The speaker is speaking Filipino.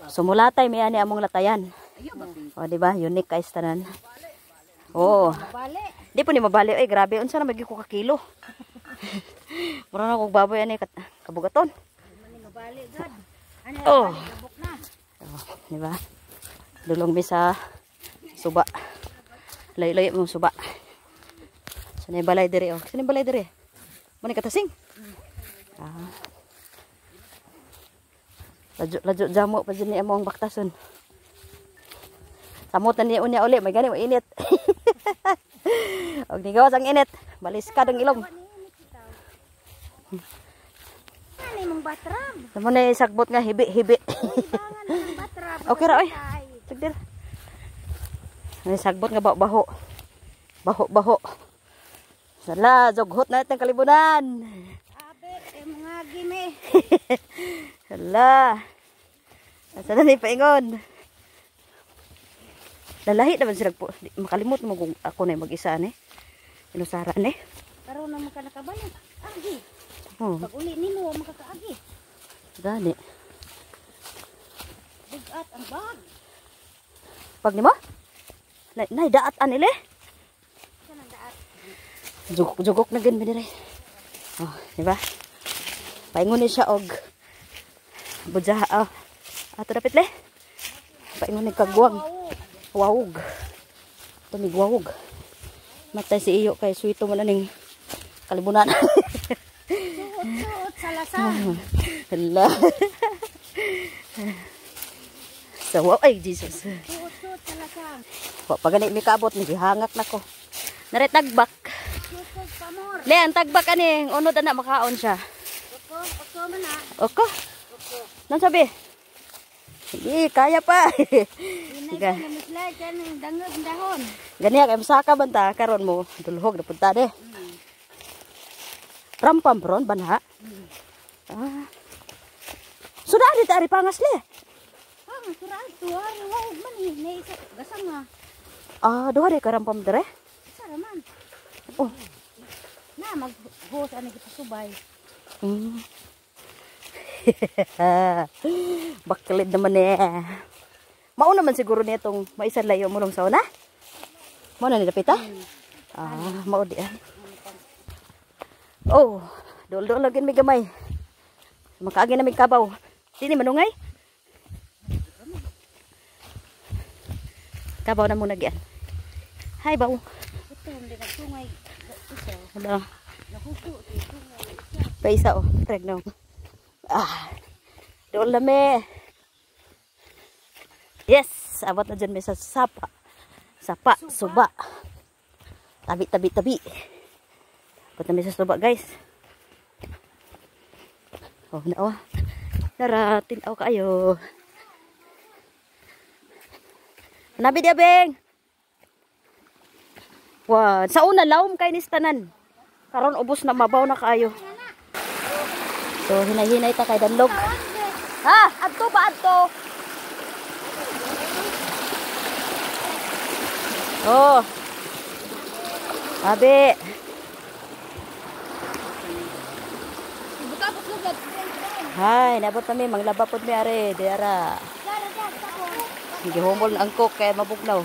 Sumulatay may ani among latayan. O di ba? Unique kay tanan. Oh. Di po ni mabali ay grabe unsa na magi ko ka kilo. Mura na kog baboy ani kabugaton. Mabali gad. Ano oh. Labok na. Oh, di ba? Dulong mi sa suba. Lay-lay mo suba. Sanay balay dire oh. Sanay balay dire. Mani katasing. Ah. Lajo jamo pa dyan ni among baktason. Samutan niya unya uli. May gani mainit. Og ni gawas ang init. Balis ka ng ilong. Ano mong batrab? Samo na sagbot nga hibi-hibi. Okay ra oy. Sagdir. May sagbot nga baho. Baho. Sala, joghot na itong kalibunan. Abet, mga gime. Hala. Asa na ni paingon. Lalahi naman sila po. Makalimot mo kung ako na mag-isa ni. Inusara ni. Karoon naman ka nakabalik. Agi. Oh. Pag uli nimo, makakaagi. Gani. Bigat ang bag. Pag ni mo? Nay daat anile. Saan ang daat? Jugok na gin binire. Oh, di ba? Paingon ni siya og budya ato dapat le. Paingon ni kagwag. Wawog. Tumig wawog. Matay si iyo kay suito man ning kalibunan. Suot sa lasang. Hala. Sawa ay Jesus. Suot sa lasang. Wa pa gani mi kaabot ni hangak nako. Nare tagbak. Suot pa more. Le ang tagbak ani unod na makaon siya. Oko man na. Oko. Nan sabi? Hindi kaya pa. Inay ka na mislay ka ng dangog dahon. Ganiya kay masaka banta karon mo dulhog na punta de. Rampam ron banha. Ah. Sudah di tari pangas le. Suran tuwa wawag man ni gasang nga. Ah, duha de karampam dere. Sara man. Oh. Na mag-host ani kita subay. Baklid naman eh. Mauna man siguro nitong maisan layo mo long sauna. Mo na ni dapita? Ah, mao di ah. Oh, dol-dol lagi mi gamay. Makaagi na mi kabaw. Dini manungay? Kabaw na muna gian. Hi, baw. Ito, hindi nagtungay. Hala. Nahuso, tungay. Paisa oh, trek na. Ah. Dol na me. Yes, abot na dyan may sa sapa. Sapa, suba. Tabi. Abot na may sa suba, guys. Oh, na oh. Tara, tinaw kayo. Nabi dia beng. Wah, sa una lawom kay ni tanan. Karon ubos na mabaw na kaayo. So hinay-hinay ta kay danlog. Ha, adto ba adto? Oh. Abi. Hay, nabot kami manglaba pod mi are, di ara. Gihumol ang cook kay mabugnaw.